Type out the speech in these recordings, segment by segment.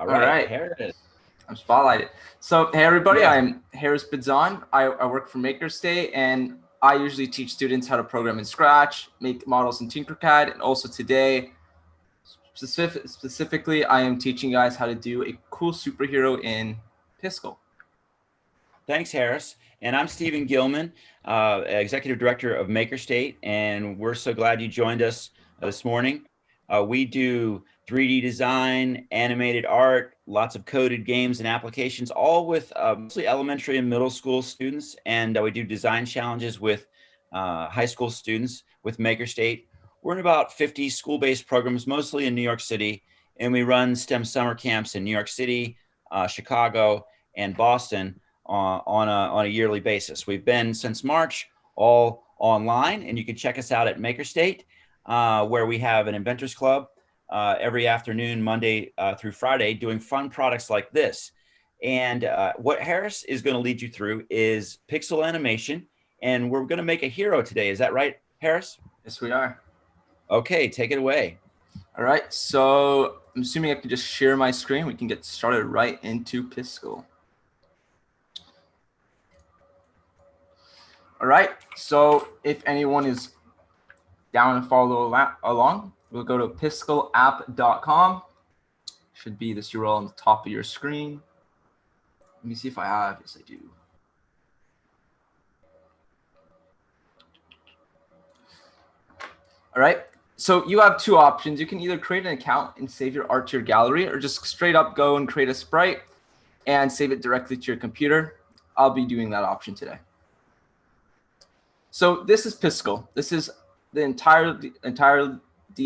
All All right, right, Harris. I'm spotlighted. So, hey everybody, Yeah. I'm Harris Bidzon. I work for MakerState, and I usually teach students how to program in Scratch, make models in Tinkercad, and also today, specifically, I am teaching you guys how to do a cool superhero in Piskel. Thanks, Harris. And I'm Stephen Gilman, Executive Director of MakerState, and we're so glad you joined us this morning. We do 3D design, animated art, lots of coded games and applications, all with mostly elementary and middle school students. And we do design challenges with high school students with MakerState. We're in about 50 school-based programs, mostly in New York City, and we run STEM summer camps in New York City, Chicago, and Boston on a yearly basis. We've been since March all online, and you can check us out at MakerState, where we have an inventors club every afternoon, Monday through Friday, doing fun products like this. And what Harris is going to lead you through is pixel animation, and we're going to make a hero today. Is that right, Harris? Yes, we are. Okay, take it away. All right, so I'm assuming I can just share my screen. We can get started right into Piskel. All right, so if anyone is down to follow along, we'll go to piskelapp.com. Should be this URL on the top of your screen. Let me see if I have. Yes, I do. All right, so you have two options. You can either create an account and save your art to your gallery, or just straight up go and create a sprite and save it directly to your computer. I'll be doing that option today. So this is Piskel. This is the entirety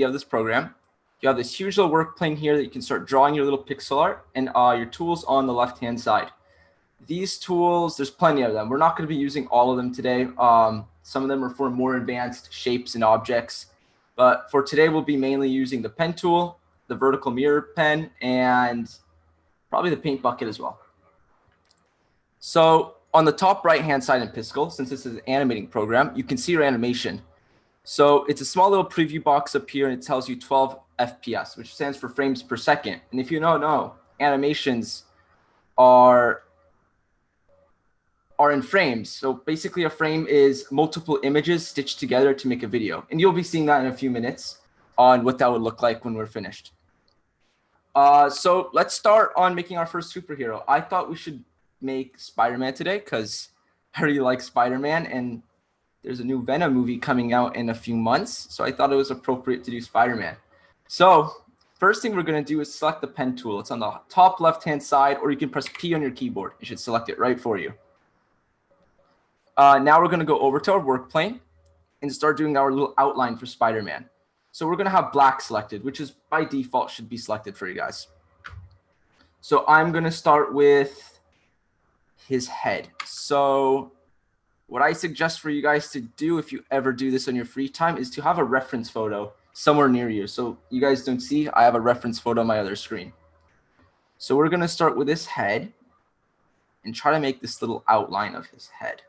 of this program. You have this huge little work plane here that you can start drawing your little pixel art, and your tools on the left-hand side. These tools, there's plenty of them. We're not going to be using all of them today. Some of them are for more advanced shapes and objects. But for today, we'll be mainly using the pen tool, the vertical mirror pen, and probably the paint bucket as well. So on the top right-hand side in Piskel, since this is an animating program, you can see your animation. So it's a small little preview box up here, and it tells you 12 FPS, which stands for frames per second. And if you don't know, animations are in frames. So basically a frame is multiple images stitched together to make a video. And you'll be seeing that in a few minutes on what that would look like when we're finished. So let's start on making our first superhero. I thought we should make Spider-Man today because I really like Spider-Man, and there's a new Venom movie coming out in a few months. So I thought it was appropriate to do Spider-Man. So first thing we're going to do is select the pen tool. It's on the top left-hand side, or you can press P on your keyboard. It should select it right for you. Now we're going to go over to our work plane and start doing our little outline for Spider-Man. So we're going to have black selected, which is by default should be selected for you guys. So I'm going to start with his head. So what I suggest for you guys to do, if you ever do this on your free time, is to have a reference photo somewhere near you. So you guys don't see, I have a reference photo on my other screen. So we're going to start with his head and try to make this little outline of his head.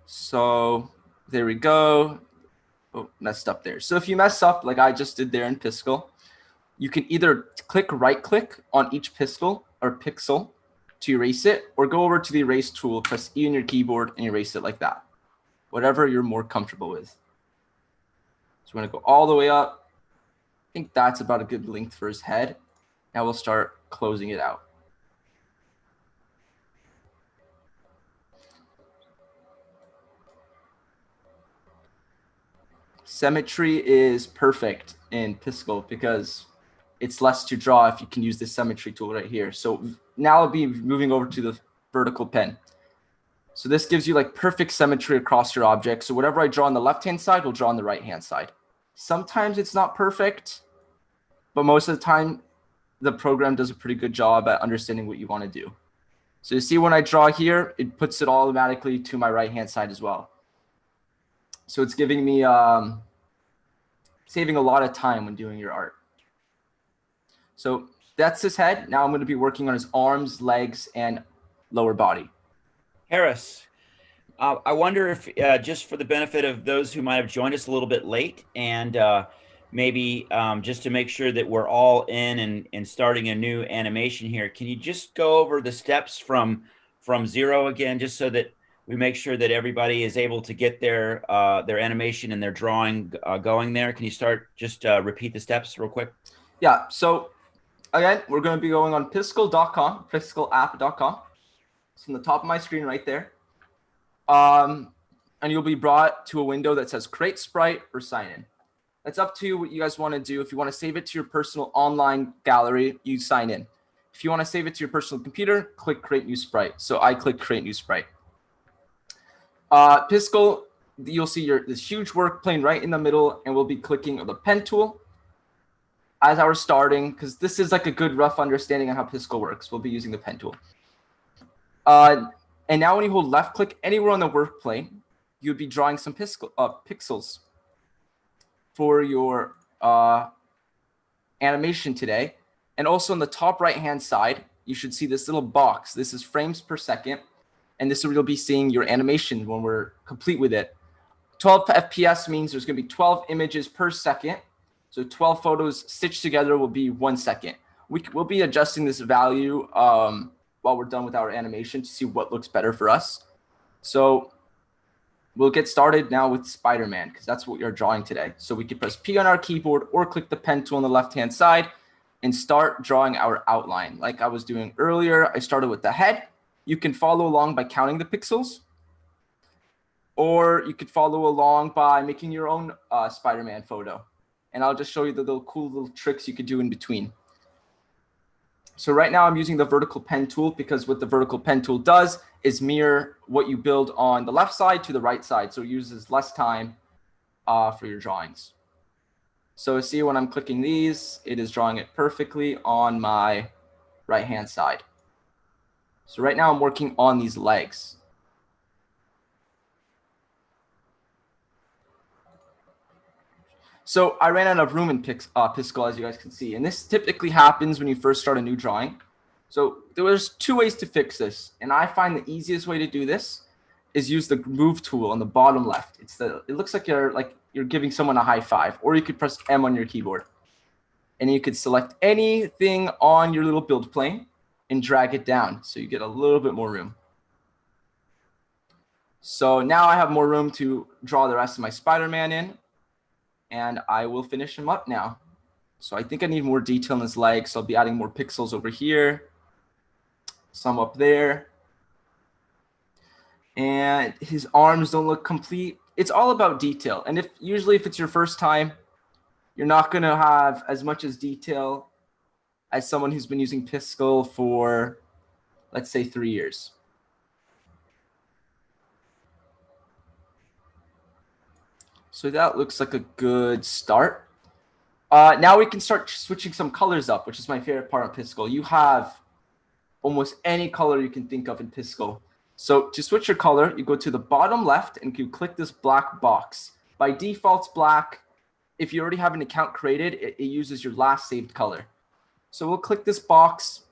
So there we go. Oh, messed up there. So if you mess up like I just did there in Piskel, you can either right click on each pixel to erase it, or go over to the erase tool, press E on your keyboard and erase it like that. Whatever you're more comfortable with. So we're going to go all the way up. I think that's about a good length for his head. Now we'll start closing it out. Symmetry is perfect in Piskel because it's less to draw if you can use this symmetry tool right here. So now I'll be moving over to the vertical pen. So this gives you like perfect symmetry across your object. So whatever I draw on the left-hand side, will draw on the right-hand side. Sometimes it's not perfect, but most of the time the program does a pretty good job at understanding what you want to do. So you see when I draw here, it puts it automatically to my right-hand side as well. So it's giving me, saving a lot of time when doing your art. So that's his head. Now I'm going to be working on his arms, legs, and lower body. Harris, I wonder if just for the benefit of those who might have joined us a little bit late and maybe just to make sure that we're all in and starting a new animation here, can you just go over the steps from zero again, just so that we make sure that everybody is able to get their animation and their drawing going there? Can you start, just repeat the steps real quick? Yeah, so again, we're going to be going on Piskel.com, piskelapp.com. It's on the top of my screen right there. And you'll be brought to a window that says create sprite or sign in. It's up to you what you guys want to do. If you want to save it to your personal online gallery, you sign in. If you want to save it to your personal computer, click create new sprite. So I click create new sprite. Piskel, you'll see this huge work plane right in the middle, and we'll be clicking the pen tool as our starting, because this is like a good rough understanding of how Piskel works. We'll be using the pen tool. And now when you hold left click anywhere on the work plane, you'd be drawing some pixels for your animation today. And also on the top right hand side, you should see this little box. This is frames per second. And this is where you'll be seeing your animation when we're complete with it. 12 FPS means there's going to be 12 images per second. So 12 photos stitched together will be 1 second. We'll be adjusting this value while we're done with our animation to see what looks better for us. So we'll get started now with SpiderMan, because that's what we're drawing today. So we can press P on our keyboard or click the pen tool on the left-hand side and start drawing our outline. Like I was doing earlier, I started with the head. You can follow along by counting the pixels, or you could follow along by making your own SpiderMan photo. And I'll just show you the cool little tricks you could do in between. So right now I'm using the vertical pen tool, because what the vertical pen tool does is mirror what you build on the left side to the right side. So it uses less time for your drawings. So see, when I'm clicking these, it is drawing it perfectly on my right-hand side. So right now I'm working on these legs. So I ran out of room in Piskel, as you guys can see. And this typically happens when you first start a new drawing. So there's 2 ways to fix this. And I find the easiest way to do this is use the move tool on the bottom left. It looks like you're giving someone a high five, or you could press M on your keyboard. And you could select anything on your little build plane and drag it down, so you get a little bit more room. So now I have more room to draw the rest of my SpiderMan in. And I will finish him up now. So I think I need more detail in his legs. So I'll be adding more pixels over here, some up there. And his arms don't look complete. It's all about detail. And usually if it's your first time, you're not going to have as much as detail as someone who's been using Piskel for, let's say, 3 years. So that looks like a good start. Now we can start switching some colors up, which is my favorite part of Piskel. You have almost any color you can think of in Piskel. So to switch your color, you go to the bottom left and you click this black box. By default, it's black. If you already have an account created, it uses your last saved color. So we'll click this box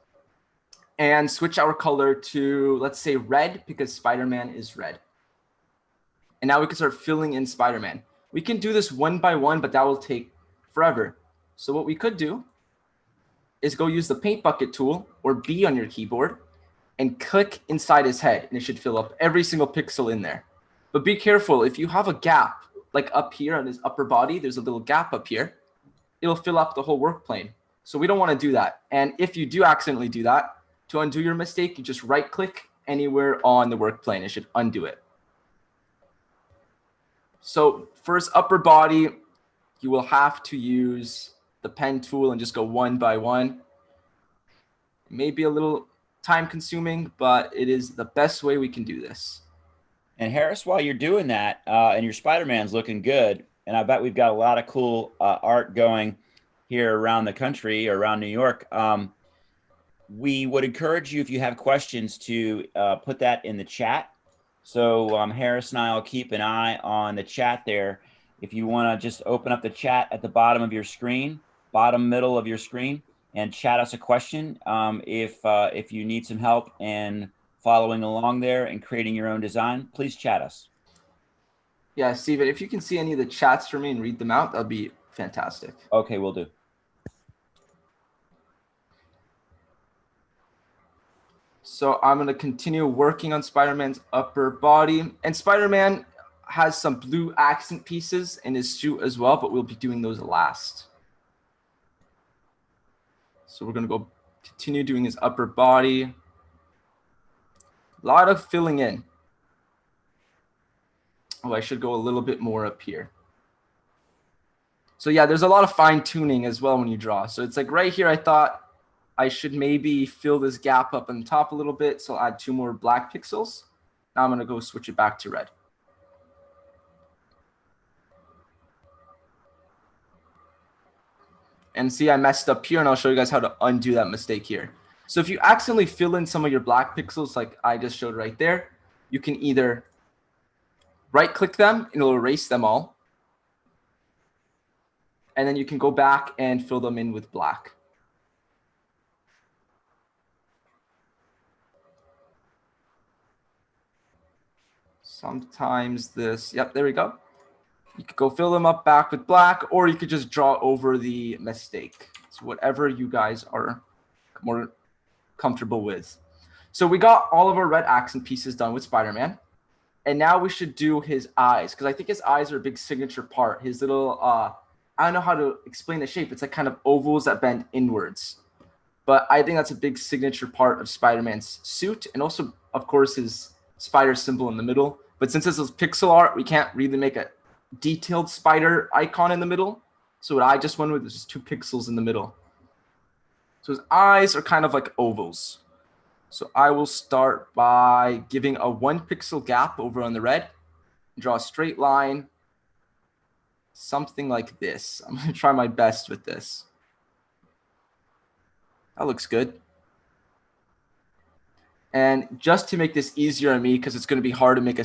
and switch our color to, let's say, red, because SpiderMan is red. And now we can start filling in SpiderMan. We can do this one by one, but that will take forever. So what we could do is go use the paint bucket tool, or B on your keyboard, and click inside his head, and it should fill up every single pixel in there. But be careful, if you have a gap, like up here on his upper body, there's a little gap up here, it'll fill up the whole work plane. So we don't want to do that. And if you do accidentally do that, to undo your mistake, you just right click anywhere on the work plane. It should undo it. So for his upper body, you will have to use the pen tool and just go one by one. It may be a little time consuming, but it is the best way we can do this. And Harris, while you're doing that, and your SpiderMan's looking good, and I bet we've got a lot of cool art going here around the country, or around New York. We would encourage you, if you have questions, to put that in the chat. So Harris and I will keep an eye on the chat there. If you want to just open up the chat at the bottom of your screen, bottom middle of your screen, and chat us a question. If you need some help in following along there and creating your own design, please chat us. Yeah, Steven, if you can see any of the chats for me and read them out, that'd be Fantastic. Okay, we'll do. So I'm going to continue working on Spider-Man's upper body. And Spider-Man has some blue accent pieces in his suit as well, but we'll be doing those last. So we're going to go continue doing his upper body. A lot of filling in. Oh, I should go a little bit more up here. So yeah, there's a lot of fine tuning as well when you draw. So it's like right here, I thought I should maybe fill this gap up on top a little bit. So I'll add 2 more black pixels. Now I'm going to go switch it back to red. And see, I messed up here, and I'll show you guys how to undo that mistake here. So if you accidentally fill in some of your black pixels like I just showed right there, you can either right-click them, and it'll erase them all. And then you can go back and fill them in with black. Sometimes this, yep, there we go. You could go fill them up back with black, or you could just draw over the mistake. So whatever you guys are more comfortable with. So we got all of our red accent pieces done with Spider-Man. And now we should do his eyes, because I think his eyes are a big signature part. His little, I don't know how to explain the shape. It's like kind of ovals that bend inwards. But I think that's a big signature part of Spider-Man's suit. And also, of course, his spider symbol in the middle. But since this is pixel art, we can't really make a detailed spider icon in the middle. So what I just went with is just 2 pixels in the middle. So his eyes are kind of like ovals. So I will start by giving a 1 pixel gap over on the red. Draw a straight line. Something like this. I'm going to try my best with this. That looks good. And just to make this easier on me, because it's going to be hard to make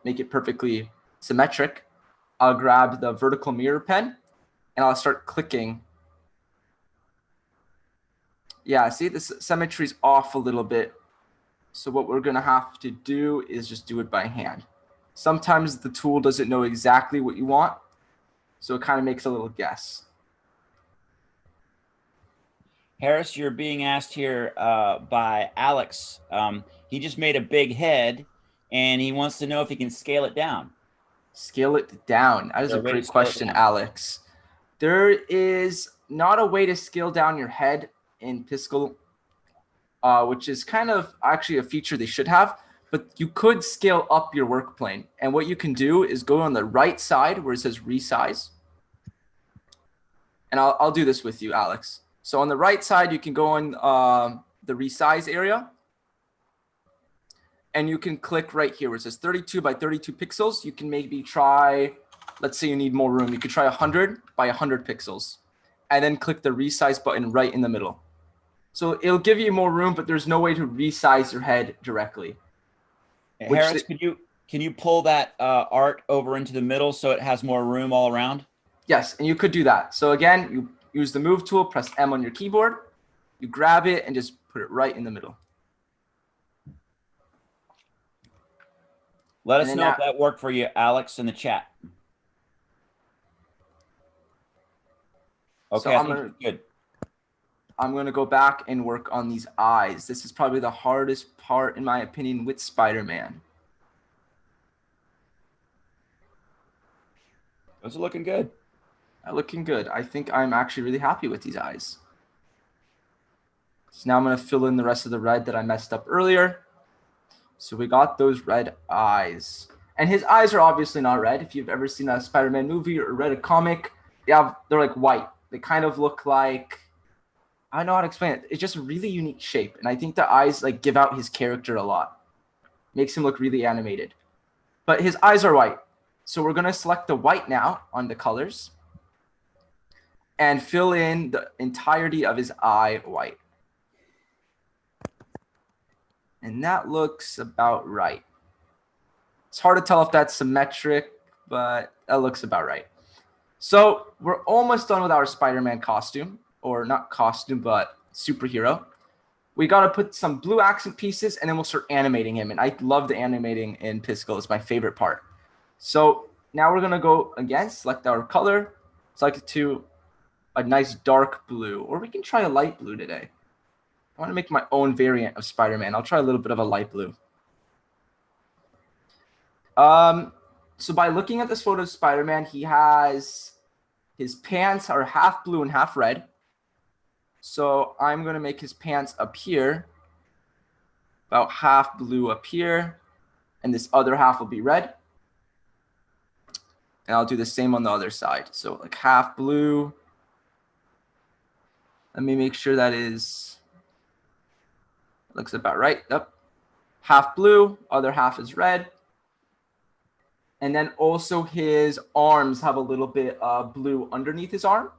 make it perfectly symmetric, I'll grab the vertical mirror pen and I'll start clicking. Yeah, see, this symmetry's off a little bit. So what we're going to have to do is just do it by hand. Sometimes the tool doesn't know exactly what you want, so it kind of makes a little guess. Harris, you're being asked here by Alex. He just made a big head, and he wants to know if he can scale it down. Scale it down. That is a great question, Alex. There is not a way to scale down your head in Piskel, which is kind of actually a feature they should have. But you could scale up your work plane. And what you can do is go on the right side where it says resize. And I'll do this with you, Alex. So on the right side, you can go on the resize area. And you can click right here where it says 32 by 32 pixels. You can maybe try, let's say you need more room. You could try 100 by 100 pixels. And then click the resize button right in the middle. So it'll give you more room, but there's no way to resize your head directly. Harris, can you pull that art over into the middle so it has more room all around? Yes, and you could do that. So again, you use the move tool, press M on your keyboard, you grab it and just put it right in the middle. Let us know if that worked for you, Alex, in the chat. Okay, so I think good. I'm going to go back and work on these eyes. This is probably the hardest part, in my opinion, with Spider-Man. Those are looking good. They're looking good. I think I'm actually really happy with these eyes. So now I'm going to fill in the rest of the red that I messed up earlier. So we got those red eyes. And his eyes are obviously not red. If you've ever seen a Spider-Man movie or read a comic, they're like white. They kind of look like, I don't know how to explain it. It's just a really unique shape. And I think the eyes like give out his character a lot. Makes him look really animated. But his eyes are white. So we're going to select the white now on the colors. And fill in the entirety of his eye white. And that looks about right. It's hard to tell if that's symmetric, but that looks about right. So we're almost done with our Spider-Man costume, or not costume, but superhero. We got to put some blue accent pieces, and then we'll start animating him. And I love the animating in Piskel. It's my favorite part. So now we're going to go again, select our color, select it to a nice dark blue, or we can try a light blue today. I want to make my own variant of Spider-Man. I'll try a little bit of a light blue. So by looking at this photo of Spider-Man, he has his pants are half blue and half red. So I'm going to make his pants up here, about half blue up here, and this other half will be red. And I'll do the same on the other side. So like half blue. Let me make sure that looks about right. Yep. Half blue, other half is red. And then also his arms have a little bit of blue underneath his arm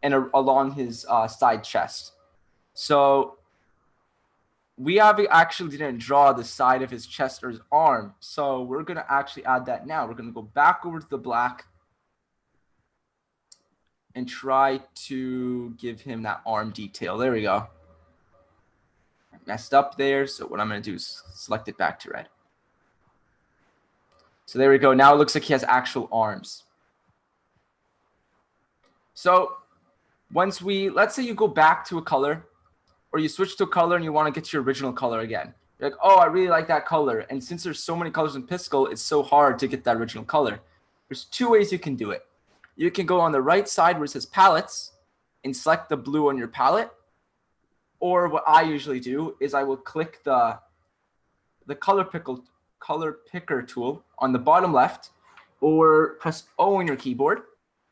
and along his side chest. So we actually didn't draw the side of his chest or his arm. So we're going to actually add that now. We're going to go back over to the black and try to give him that arm detail. There we go. I messed up there. So what I'm going to do is select it back to red. So there we go. Now it looks like he has actual arms. So let's say you go back to a color, or you switch to a color and you want to get your original color again. You're like, oh, I really like that color. And since there's so many colors in Piskel, it's so hard to get that original color. There's two ways you can do it. You can go on the right side where it says palettes and select the blue on your palette. Or what I usually do is I will click the color picker tool on the bottom left, or press O on your keyboard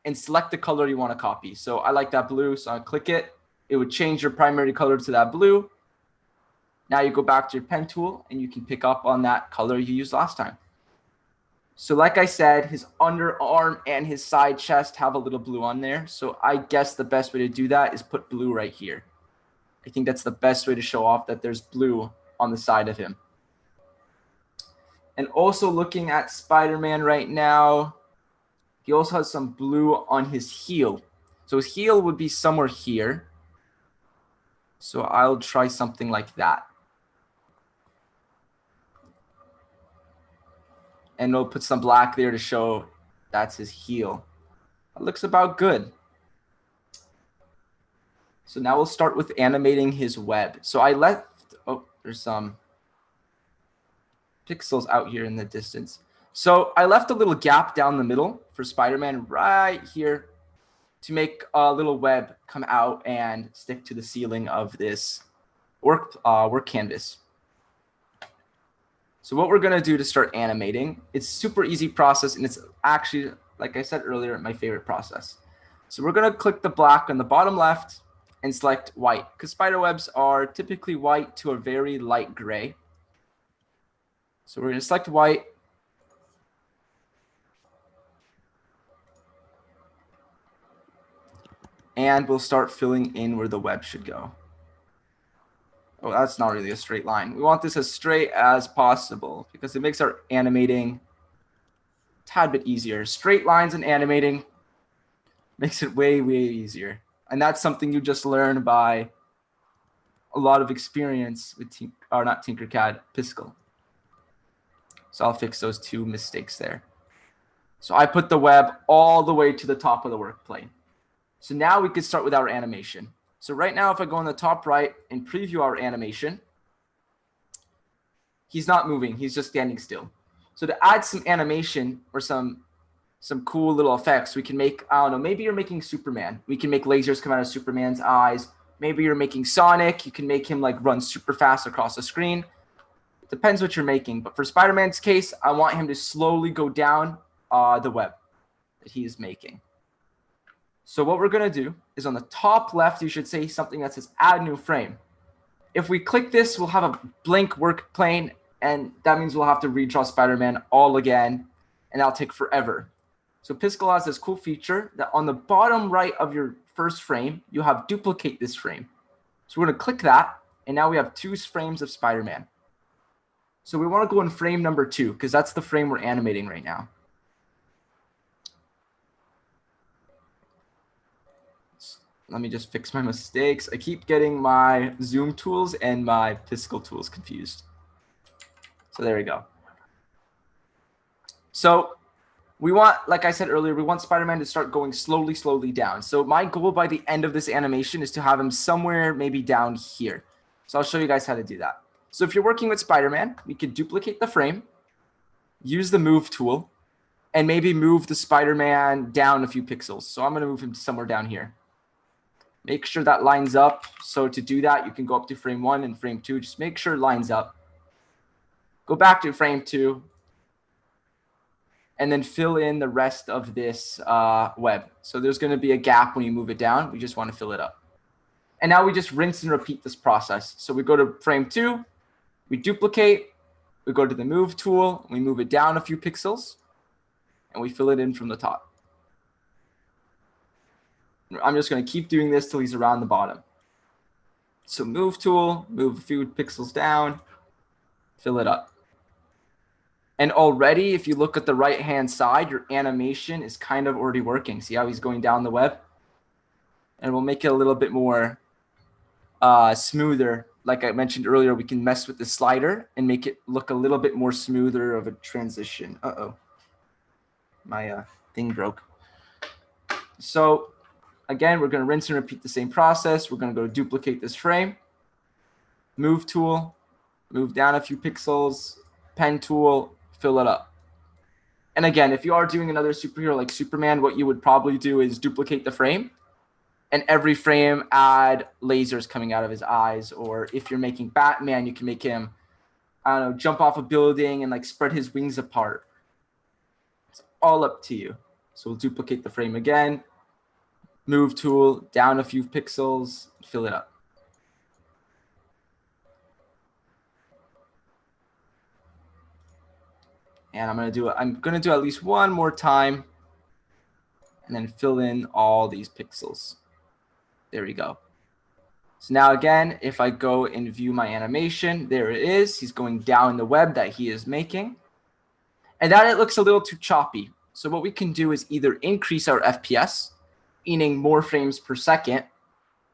and select the color you want to copy. So I like that blue, so I click it. It would change your primary color to that blue. Now you go back to your pen tool and you can pick up on that color you used last time. So like I said, his underarm and his side chest have a little blue on there. So I guess the best way to do that is put blue right here. I think that's the best way to show off that there's blue on the side of him. And also looking at Spider-Man right now, he also has some blue on his heel. So his heel would be somewhere here. So I'll try something like that. And we'll put some black there to show that's his heel. That looks about good. So now we'll start with animating his web. So I left, there's some pixels out here in the distance. So I left a little gap down the middle for Spider-Man right here to make a little web come out and stick to the ceiling of this work canvas. So what we're going to do to start animating, it's super easy process, and it's actually, like I said earlier, my favorite process. So we're going to click the black on the bottom left and select white, because spider webs are typically white to a very light gray. So we're going to select white. And we'll start filling in where the web should go. Oh, that's not really a straight line. We want this as straight as possible because it makes our animating a tad bit easier. Straight lines and animating makes it way, way easier. And that's something you just learn by a lot of experience with Tinkercad, Piskel. So I'll fix those two mistakes there. So I put the web all the way to the top of the work plane. So now we can start with our animation. So right now, if I go on the top right and preview our animation, he's not moving. He's just standing still. So to add some animation or some cool little effects, we can make, I don't know, maybe you're making Superman. We can make lasers come out of Superman's eyes. Maybe you're making Sonic. You can make him like run super fast across the screen. It depends what you're making. But for Spider-Man's case, I want him to slowly go down the web that he is making. So what we're going to do is on the top left, you should say something that says add new frame. If we click this, we'll have a blank work plane, and that means we'll have to redraw Spider-Man all again, and that'll take forever. So Piskel has this cool feature that on the bottom right of your first frame, you have duplicate this frame. So we're going to click that, and now we have 2 frames of Spider-Man. So we want to go in frame number 2 because that's the frame we're animating right now. Let me just fix my mistakes. I keep getting my Zoom tools and my Piskel tools confused. So there we go. So we want, like I said earlier, we want Spider-Man to start going slowly down. So my goal by the end of this animation is to have him somewhere maybe down here. So I'll show you guys how to do that. So if you're working with Spider-Man, we could duplicate the frame, use the move tool, and maybe move the Spider-Man down a few pixels. So I'm going to move him somewhere down here. Make sure that lines up. So to do that, you can go up to frame 1 and frame 2. Just make sure it lines up. Go back to frame 2. And then fill in the rest of this web. So there's going to be a gap when you move it down. We just want to fill it up. And now we just rinse and repeat this process. So we go to frame 2. We duplicate. We go to the move tool. We move it down a few pixels. And we fill it in from the top. I'm just going to keep doing this till he's around the bottom. So move tool, move a few pixels down, fill it up. And already, if you look at the right-hand side, your animation is kind of already working. See how he's going down the web? And we'll make it a little bit more smoother. Like I mentioned earlier, we can mess with the slider and make it look a little bit more smoother of a transition. Uh-oh. My thing broke. So again, we're going to rinse and repeat the same process. We're going to go duplicate this frame. Move tool. Move down a few pixels. Pen tool. Fill it up. And again, if you are doing another superhero like Superman, what you would probably do is duplicate the frame. And every frame add lasers coming out of his eyes. Or if you're making Batman, you can make him, I don't know, jump off a building and like spread his wings apart. It's all up to you. So we'll duplicate the frame again. Move tool, down a few pixels, fill it up. And I'm gonna do at least one more time and then fill in all these pixels. There we go. So now again, if I go and view my animation, there it is. He's going down the web that he is making. And that it looks a little too choppy. So what we can do is either increase our FPS, meaning more frames per second.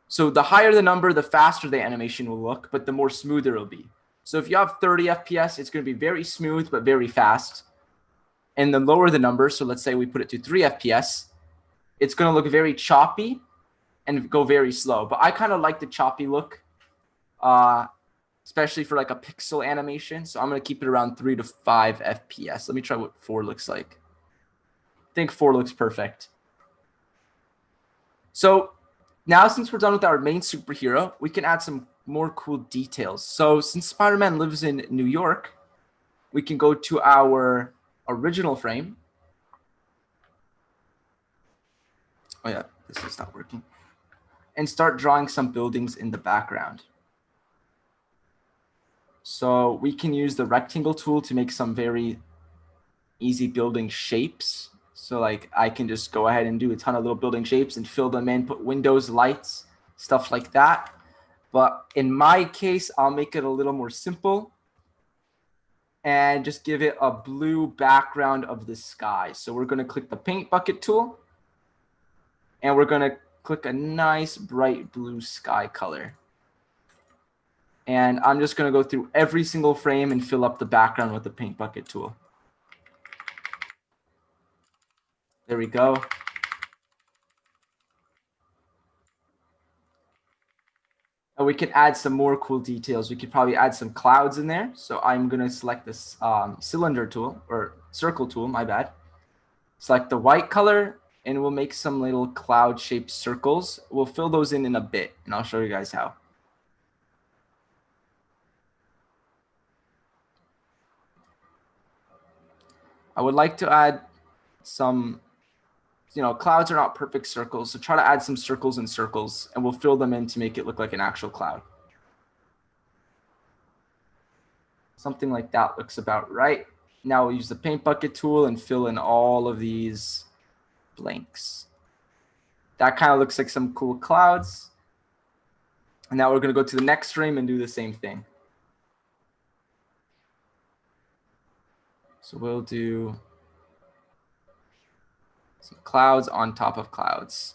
So the higher the number, the faster the animation will look, but the more smoother it'll be. So if you have 30 FPS, it's going to be very smooth, but very fast. And the lower the number, so let's say we put it to 3 FPS, it's going to look very choppy and go very slow. But I kind of like the choppy look, especially for like a pixel animation. So I'm going to keep it around 3 to 5 FPS. Let me try what 4 looks like. I think 4 looks perfect. So now, since we're done with our main superhero, we can add some more cool details. So since Spider-Man lives in New York, we can go to our original frame. Oh yeah, this is not working. And start drawing some buildings in the background. So we can use the rectangle tool to make some very easy building shapes. So like I can just go ahead and do a ton of little building shapes and fill them in, put windows, lights, stuff like that. But in my case, I'll make it a little more simple and just give it a blue background of the sky. So we're going to click the paint bucket tool and we're going to click a nice bright blue sky color. And I'm just going to go through every single frame and fill up the background with the paint bucket tool. There we go. And we can add some more cool details. We could probably add some clouds in there. So I'm going to select this cylinder tool or circle tool, my bad. Select the white color and we'll make some little cloud shaped circles. We'll fill those in a bit and I'll show you guys how. I would like to add some, clouds are not perfect circles. So try to add some circles and circles and we'll fill them in to make it look like an actual cloud. Something like that looks about right. Now we'll use the paint bucket tool and fill in all of these blanks. That kind of looks like some cool clouds. And now we're going to go to the next frame and do the same thing. So we'll do some clouds on top of clouds.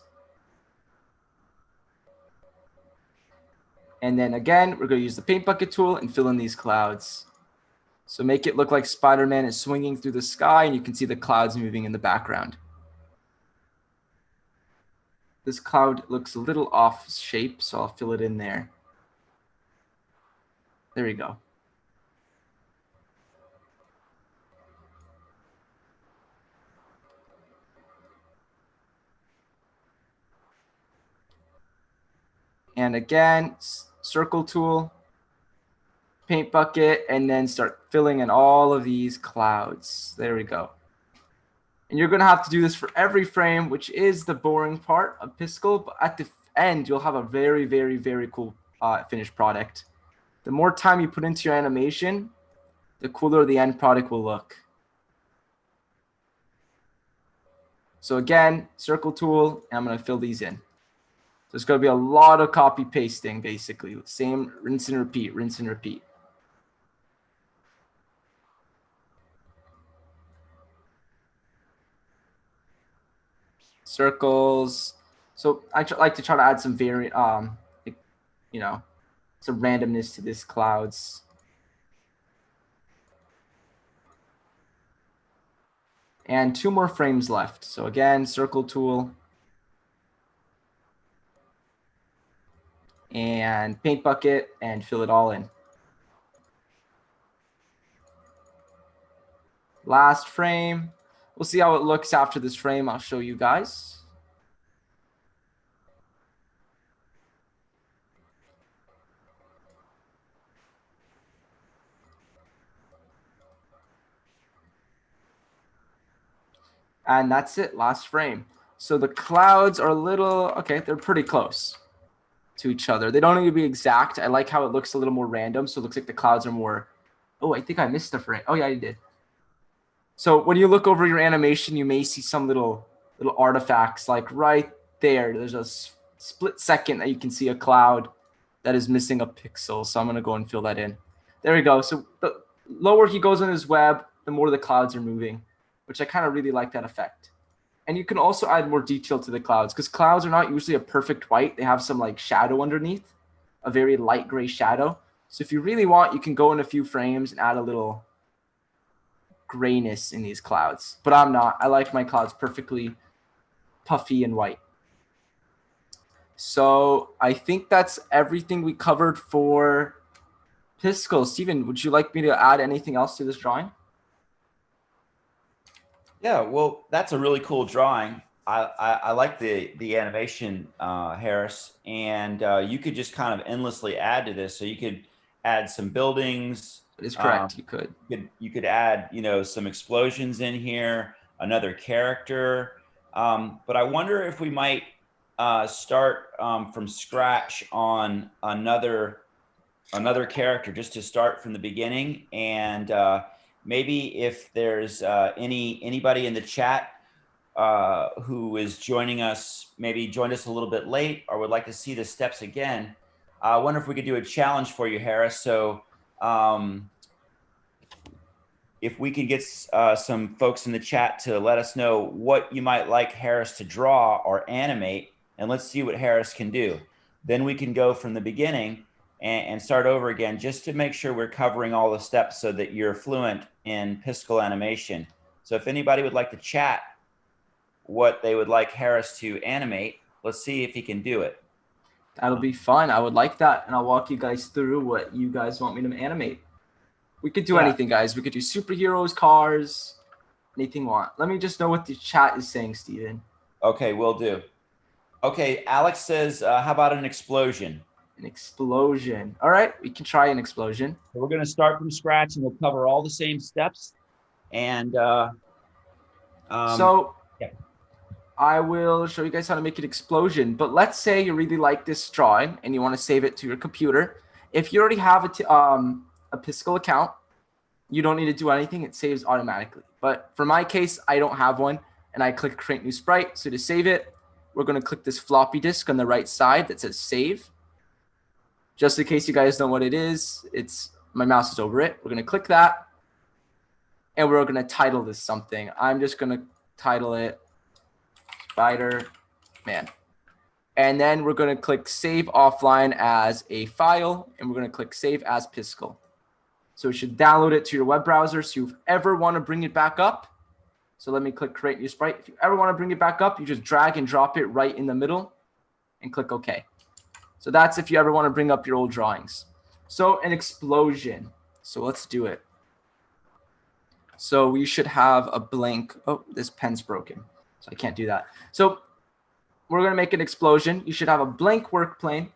And then again, we're going to use the paint bucket tool and fill in these clouds. So make it look like Spider-Man is swinging through the sky, and you can see the clouds moving in the background. This cloud looks a little off shape, so I'll fill it in there. There we go. And again, circle tool, paint bucket, and then start filling in all of these clouds. There we go. And you're going to have to do this for every frame, which is the boring part of Piskel. But at the end, you'll have a very, very, very cool finished product. The more time you put into your animation, the cooler the end product will look. So again, circle tool, and I'm going to fill these in. So it's going to be a lot of copy pasting, basically. Same rinse and repeat, rinse and repeat. Circles. So I like to try to add some some randomness to this clouds. And 2 more frames left. So again, circle tool. And paint bucket and fill it all in. Last frame. We'll see how it looks after this frame. I'll show you guys. And that's it, last frame. So the clouds are a little, okay, they're pretty close to each other. They don't need to be exact. I like how it looks a little more random. So it looks like the clouds are more, oh, I think I missed a frame. Oh yeah, you did. So when you look over your animation, you may see some little artifacts like right there. There's a split second that you can see a cloud that is missing a pixel. So I'm going to go and fill that in. There we go. So the lower he goes on his web, the more the clouds are moving, which I kind of really like that effect. And you can also add more detail to the clouds because clouds are not usually a perfect white. They have some like shadow underneath, a very light gray shadow. So if you really want, you can go in a few frames and add a little grayness in these clouds. But I'm not. I like my clouds perfectly puffy and white. So I think that's everything we covered for Piskel. Steven, would you like me to add anything else to this drawing? Yeah, well, that's a really cool drawing. I like the animation, Harris, and you could just kind of endlessly add to this. So you could add some buildings. That is correct. You could. You could add, some explosions in here, another character. But I wonder if we might start from scratch on another character, just to start from the beginning. And maybe if there's anybody in the chat who is joining us, maybe joined us a little bit late or would like to see the steps again, I wonder if we could do a challenge for you, Harris. So if we could get some folks in the chat to let us know what you might like Harris to draw or animate, and let's see what Harris can do. Then we can go from the beginning and start over again, just to make sure we're covering all the steps so that you're fluent in Piskel animation. So if anybody would like to chat what they would like Harris to animate, let's see if he can do it. That'll be fun. I would like that. And I'll walk you guys through what you guys want me to animate. We could do anything, guys. We could do superheroes, cars, anything you want. Let me just know what the chat is saying, Steven. Okay, will do. Okay, Alex says, how about an explosion? An explosion. All right, we can try an explosion. So we're going to start from scratch, and we'll cover all the same steps. And I will show you guys how to make an explosion. But let's say you really like this drawing and you want to save it to your computer. If you already have a Piskel account, you don't need to do anything. It saves automatically. But for my case, I don't have one, and I click Create New Sprite. So to save it, we're going to click this floppy disk on the right side that says Save. Just in case you guys know what it is, my mouse is over it. We're going to click that, and we're going to title this something. I'm just going to title it SpiderMan. And then we're going to click Save Offline as a file, and we're going to click Save as Piskel. So it should download it to your web browser. So if you ever want to bring it back up, so let me click create new sprite. If you ever want to bring it back up, you just drag and drop it right in the middle and click OK. So that's if you ever want to bring up your old drawings. So an explosion. So let's do it. So we should have a blank. Oh, this pen's broken, so I can't do that. So we're going to make an explosion. You should have a blank work plane.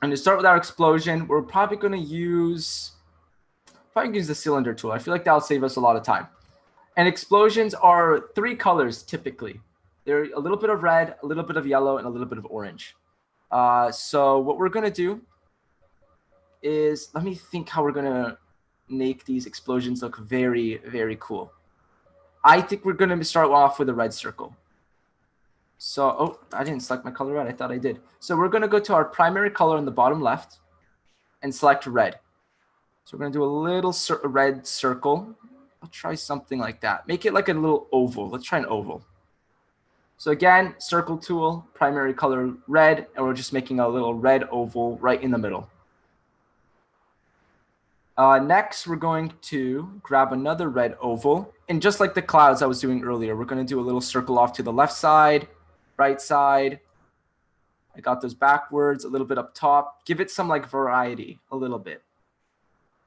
And to start with our explosion, we're probably going to use the cylinder tool. I feel like that'll save us a lot of time. And explosions are 3 colors typically. They're a little bit of red, a little bit of yellow, and a little bit of orange. So what we're going to do is, let me think how we're going to make these explosions look very, very cool. I think we're going to start off with a red circle. So, oh, I didn't select my color red. I thought I did. So we're going to go to our primary color on the bottom left and select red. So we're going to do a little red circle. I'll try something like that. Make it like a little oval. Let's try an oval. So again, circle tool, primary color red, and we're just making a little red oval right in the middle. Next, we're going to grab another red oval. And just like the clouds I was doing earlier, we're going to do a little circle off to the left side, right side. I got those backwards, a little bit up top. Give it some like variety, a little bit.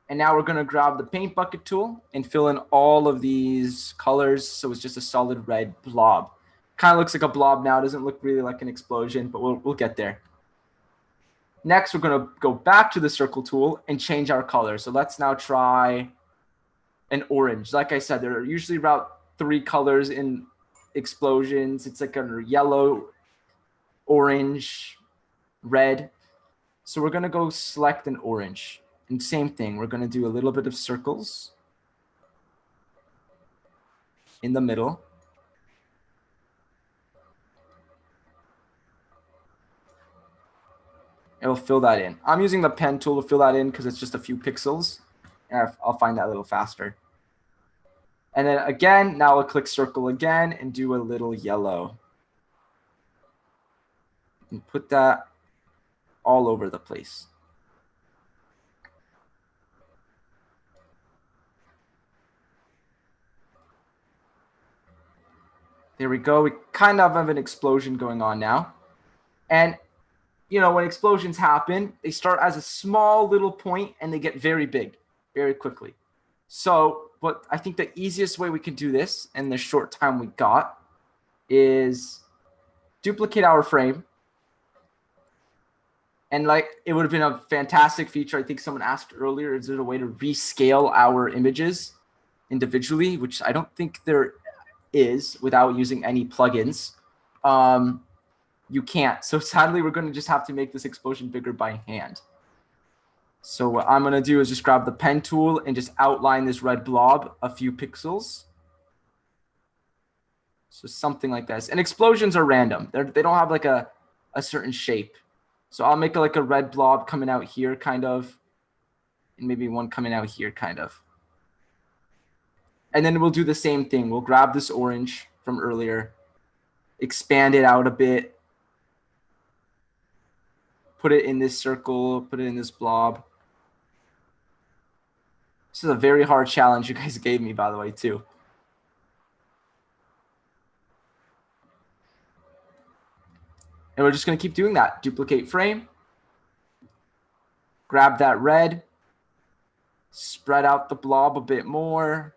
And now we're going to grab the paint bucket tool and fill in all of these colors. So it's just a solid red blob. Kind of looks like a blob now. It doesn't look really like an explosion, but we'll get there. Next, we're going to go back to the circle tool and change our color. So let's now try an orange. Like I said, there are usually about 3 colors in explosions. It's like a yellow, orange, red. So we're going to go select an orange. And same thing, we're going to do a little bit of circles in the middle. And we'll fill that in. I'm using the pen tool to fill that in because it's just a few pixels. And I'll find that a little faster. And then again, now I'll click circle again and do a little yellow. And put that all over the place. There we go. We kind of have an explosion going on now. And you know, when explosions happen, they start as a small little point and they get very big very quickly. So, but I think the easiest way we can do this in the short time we got is duplicate our frame. And like, it would have been a fantastic feature. I think someone asked earlier, is there a way to rescale our images individually, which I don't think there is without using any plugins. You can't. So sadly, we're going to just have to make this explosion bigger by hand. So what I'm going to do is just grab the pen tool and just outline this red blob a few pixels. So something like this. And explosions are random. They don't have like a certain shape. So I'll make like a red blob coming out here kind of. And maybe one coming out here kind of. And then we'll do the same thing. We'll grab this orange from earlier, expand it out a bit. Put it in this circle, put it in this blob. This is a very hard challenge you guys gave me, by the way, too. And we're just going to keep doing that. Duplicate frame. Grab that red. Spread out the blob a bit more.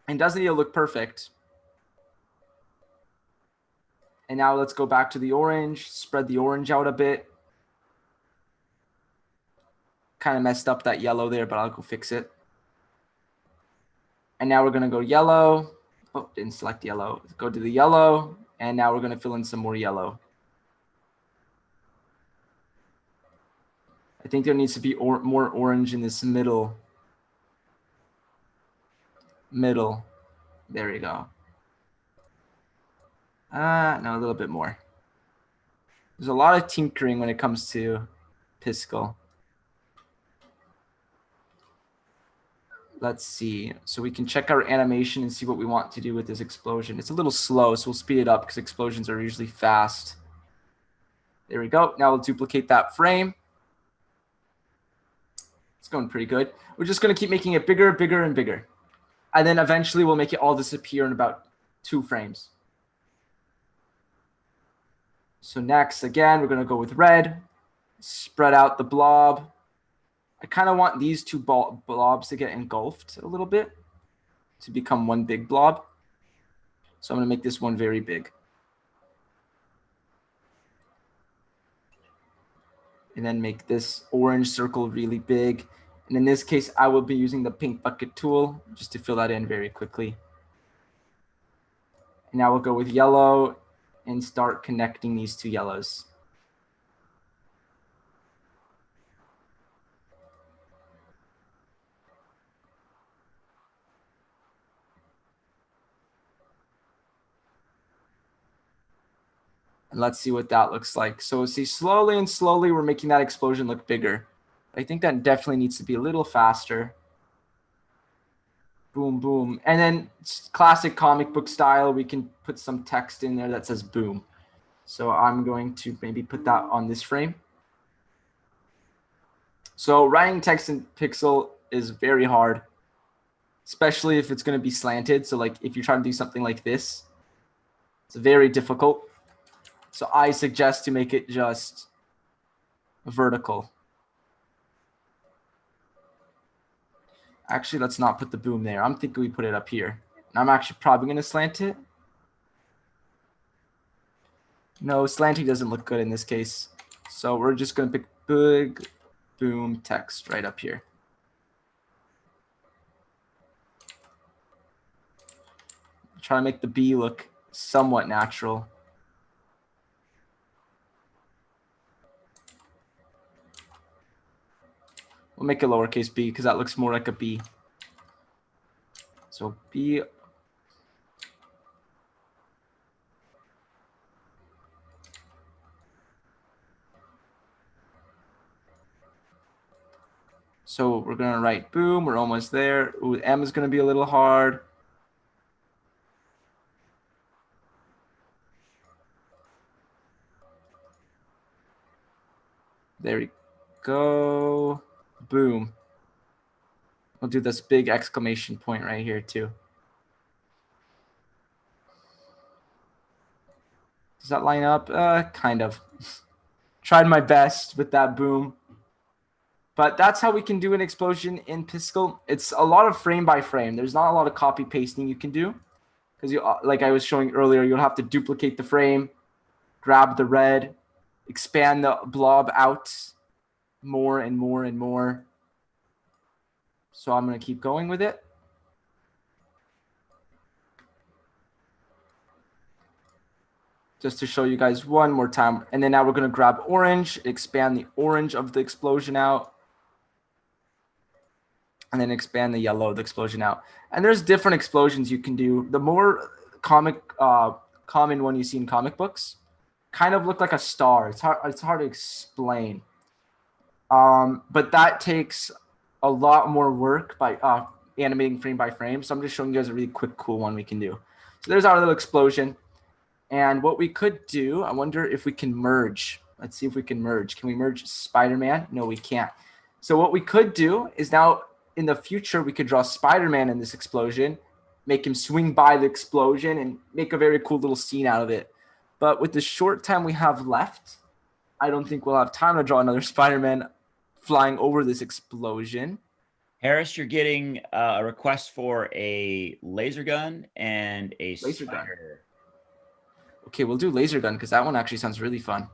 And doesn't need to look perfect. And now let's go back to the orange, spread the orange out a bit. Kind of messed up that yellow there, but I'll go fix it. And now we're going to go yellow. Oh, didn't select yellow. Let's go to the yellow. And now we're going to fill in some more yellow. I think there needs to be more orange in this middle. There we go. No, a little bit more. There's a lot of tinkering when it comes to Piskel. Let's see. So we can check our animation and see what we want to do with this explosion. It's a little slow, so we'll speed it up because explosions are usually fast. There we go. Now we'll duplicate that frame. It's going pretty good. We're just going to keep making it bigger, bigger, and bigger. And then eventually we'll make it all disappear in about 2 frames. So next, again, we're going to go with red. Spread out the blob. I kind of want these 2 blobs to get engulfed a little bit to become one big blob. So I'm going to make this one very big. And then make this orange circle really big. And in this case, I will be using the pink bucket tool just to fill that in very quickly. And now we'll go with yellow and start connecting these 2 yellows. And let's see what that looks like. So see, slowly and slowly, we're making that explosion look bigger. I think that definitely needs to be a little faster. Boom, boom. And then classic comic book style, we can put some text in there that says boom. So I'm going to maybe put that on this frame. So writing text in Pixel is very hard, especially if it's going to be slanted. So like if you're trying to do something like this, it's very difficult. So I suggest to make it just vertical. Actually, let's not put the boom there. I'm thinking we put it up here. And I'm actually probably going to slant it. No, slanting doesn't look good in this case. So we're just going to pick big boom text right up here. Try to make the B look somewhat natural. We'll make a lowercase b because that looks more like a B. So B. So we're going to write boom. We're almost there. Ooh, M is going to be a little hard. There we go. Boom. We'll do this big exclamation point right here too. Does that line up? Kind of. Tried my best with that boom. But that's how we can do an explosion in Piskel. It's a lot of frame by frame. There's not a lot of copy pasting you can do. Because you, like I was showing earlier, you'll have to duplicate the frame, grab the red, expand the blob out more and more and more. So I'm going to keep going with it. Just to show you guys one more time. And then now we're going to grab orange, expand the orange of the explosion out. And then expand the yellow of the explosion out. And there's different explosions you can do. The more common one you see in comic books kind of look like a star. It's hard to explain. But that takes a lot more work by animating frame by frame. So I'm just showing you guys a really quick, cool one we can do. So there's our little explosion. And what we could do, I wonder if we can merge. Let's see if we can merge. Can we merge Spider-Man? No, we can't. So what we could do is now in the future, we could draw Spider-Man in this explosion, make him swing by the explosion and make a very cool little scene out of it. But with the short time we have left, I don't think we'll have time to draw another Spider-Man flying over this explosion. Harris, you're getting a request for a laser gun and a Laser gun. spider. Okay, we'll do laser gun because that one actually sounds really fun.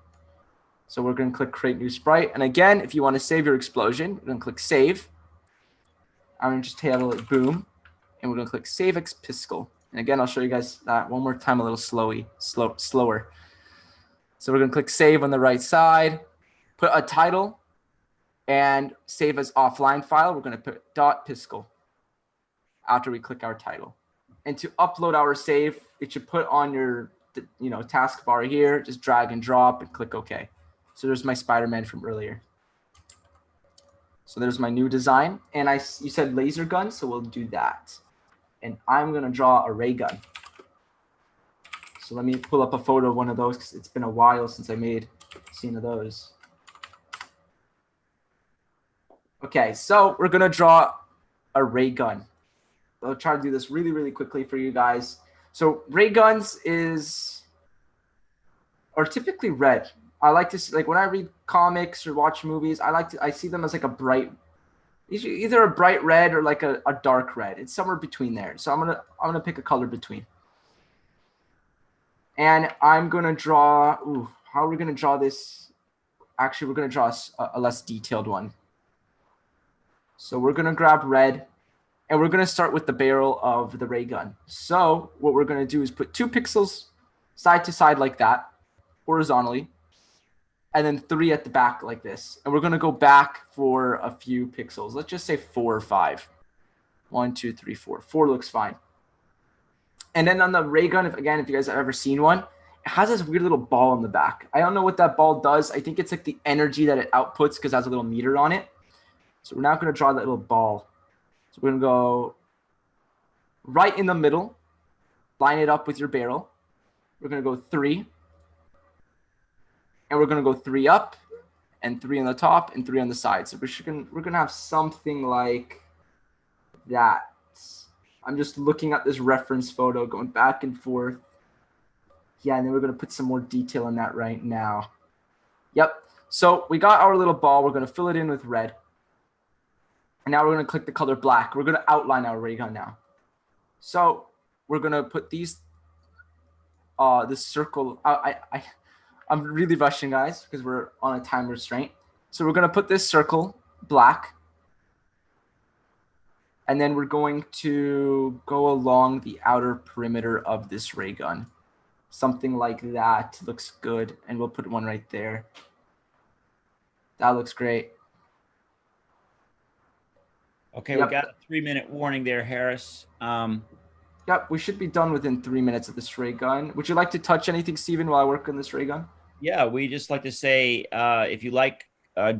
So we're going to click create new sprite. And again, if you want to save your explosion, we're going to click save. I'm going to just title it boom. And we're going to click save X Piskel. And again, I'll show you guys that one more time a little slower. So we're going to click save on the right side, put a title, and save as offline file. We're going to put .piskel after we click our title. And to upload our save, it should put on your taskbar here. Just drag and drop and click OK. So there's my Spider-Man from earlier. So there's my new design. And you said laser gun, so we'll do that. And I'm going to draw a ray gun. So let me pull up a photo of one of those because it's been a while since I made a scene of those. Okay, so we're gonna draw a ray gun. I'll try to do this really, really quickly for you guys. So ray guns are typically red. I like to see, like when I read comics or watch movies, I see them as like a bright, either a bright red or like a dark red. It's somewhere between there. So I'm gonna pick a color between. And I'm gonna draw. Ooh, how are we gonna draw this? Actually, we're gonna draw a less detailed one. So we're gonna grab red, and we're gonna start with the barrel of the ray gun. So what we're gonna do is put 2 pixels side to side like that, horizontally, and then 3 at the back like this. And we're gonna go back for a few pixels. Let's just say 4 or 5. 1, 2, 3, 4. 4 looks fine. And then on the ray gun, if you guys have ever seen one, it has this weird little ball in the back. I don't know what that ball does. I think it's like the energy that it outputs because it has a little meter on it. So we're now going to draw that little ball. So we're going to go right in the middle, line it up with your barrel. We're going to go 3. And we're going to go 3 up and 3 on the top and 3 on the side. So we're going to have something like that. I'm just looking at this reference photo, going back and forth. Yeah, and then we're going to put some more detail in that right now. Yep. So we got our little ball. We're going to fill it in with red. And now we're going to click the color black. We're going to outline our ray gun now. So we're going to put this circle. I'm really rushing, guys, because we're on a time restraint. So we're going to put this circle black. And then we're going to go along the outer perimeter of this ray gun. Something like that looks good. And we'll put one right there. That looks great. Okay, yep. We got a 3-minute warning there, Harris. Yep, we should be done within 3 minutes of this ray gun. Would you like to touch anything, Steven, while I work on this ray gun? Yeah, we just like to say, if you like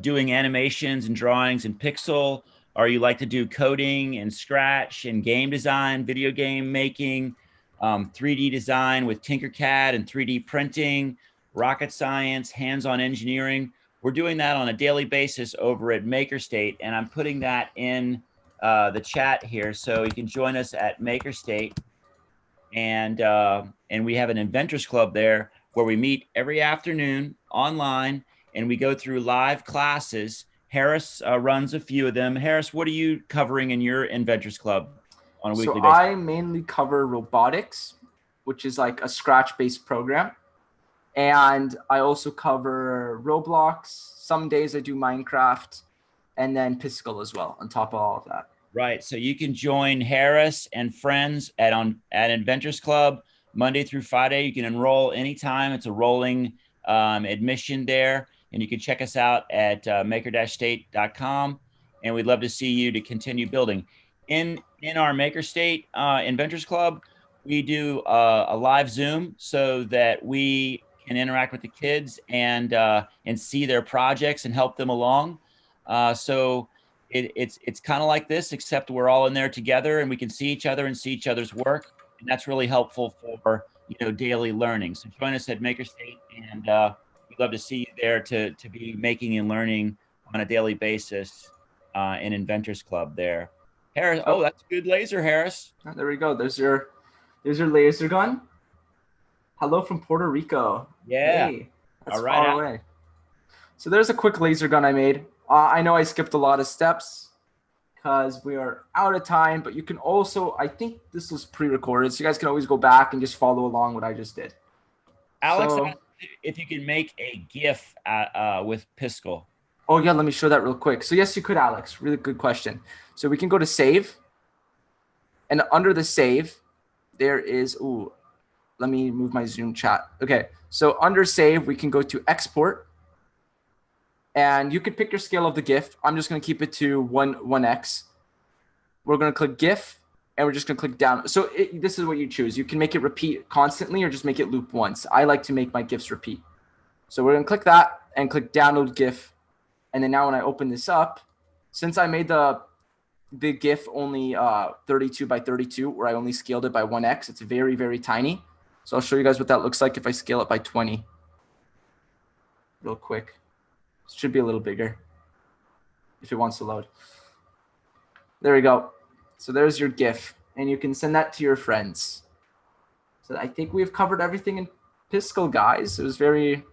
doing animations and drawings in Pixel, or you like to do coding and Scratch and game design, video game making, 3D design with Tinkercad and 3D printing, rocket science, hands-on engineering, we're doing that on a daily basis over at MakerState, and I'm putting that in the chat here, so you can join us at MakerState, and we have an Inventors Club there where we meet every afternoon online, and we go through live classes. Harris runs a few of them. Harris, what are you covering in your Inventors Club on a weekly basis? So I mainly cover robotics, which is like a Scratch-based program. And I also cover Roblox. Some days I do Minecraft, and then Piskel as well on top of all of that. Right. So you can join Harris and friends at Inventors Club Monday through Friday. You can enroll anytime. It's a rolling admission there. And you can check us out at maker-state.com. And we'd love to see you to continue building. In our MakerState Inventors Club, we do a live Zoom so that we can interact with the kids and see their projects and help them along. So it's kind of like this, except we're all in there together and we can see each other and see each other's work. And that's really helpful for, daily learning. So join us at MakerState, and we'd love to see you there to be making and learning on a daily basis in Inventors Club there. Harris, oh, that's good laser, Harris. Oh, there we go. There's your laser gun. Hello from Puerto Rico. Yeah. Hey, that's all right, far away. So there's a quick laser gun I made. I know I skipped a lot of steps because we are out of time, but you can also, I think this was pre-recorded, so you guys can always go back and just follow along what I just did. Alex, if you can make a GIF with Piskel. Oh, yeah, let me show that real quick. So yes, you could, Alex. Really good question. So we can go to save. And under the save, there is, let me move my Zoom chat. Okay, so under save, we can go to export. And you could pick your scale of the GIF. I'm just going to keep it to 1x. We're going to click GIF, and we're just going to click down. So this is what you choose. You can make it repeat constantly or just make it loop once. I like to make my GIFs repeat. So we're going to click that and click download GIF. And then now when I open this up, since I made the GIF only 32 by 32, where I only scaled it by 1x, it's very, very tiny. So I'll show you guys what that looks like if I scale it by 20. Real quick. It should be a little bigger. if it wants to load. There we go. So there's your GIF, and you can send that to your friends. So I think we've covered everything in Piskel, guys. It was very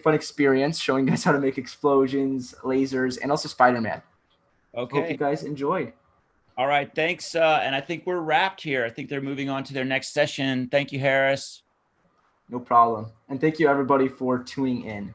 fun experience showing you guys how to make explosions, lasers, and also SpiderMan. Okay. Hope you guys enjoyed. All right. Thanks. And I think we're wrapped here. I think they're moving on to their next session. Thank you, Harris. No problem. And thank you, everybody, for tuning in.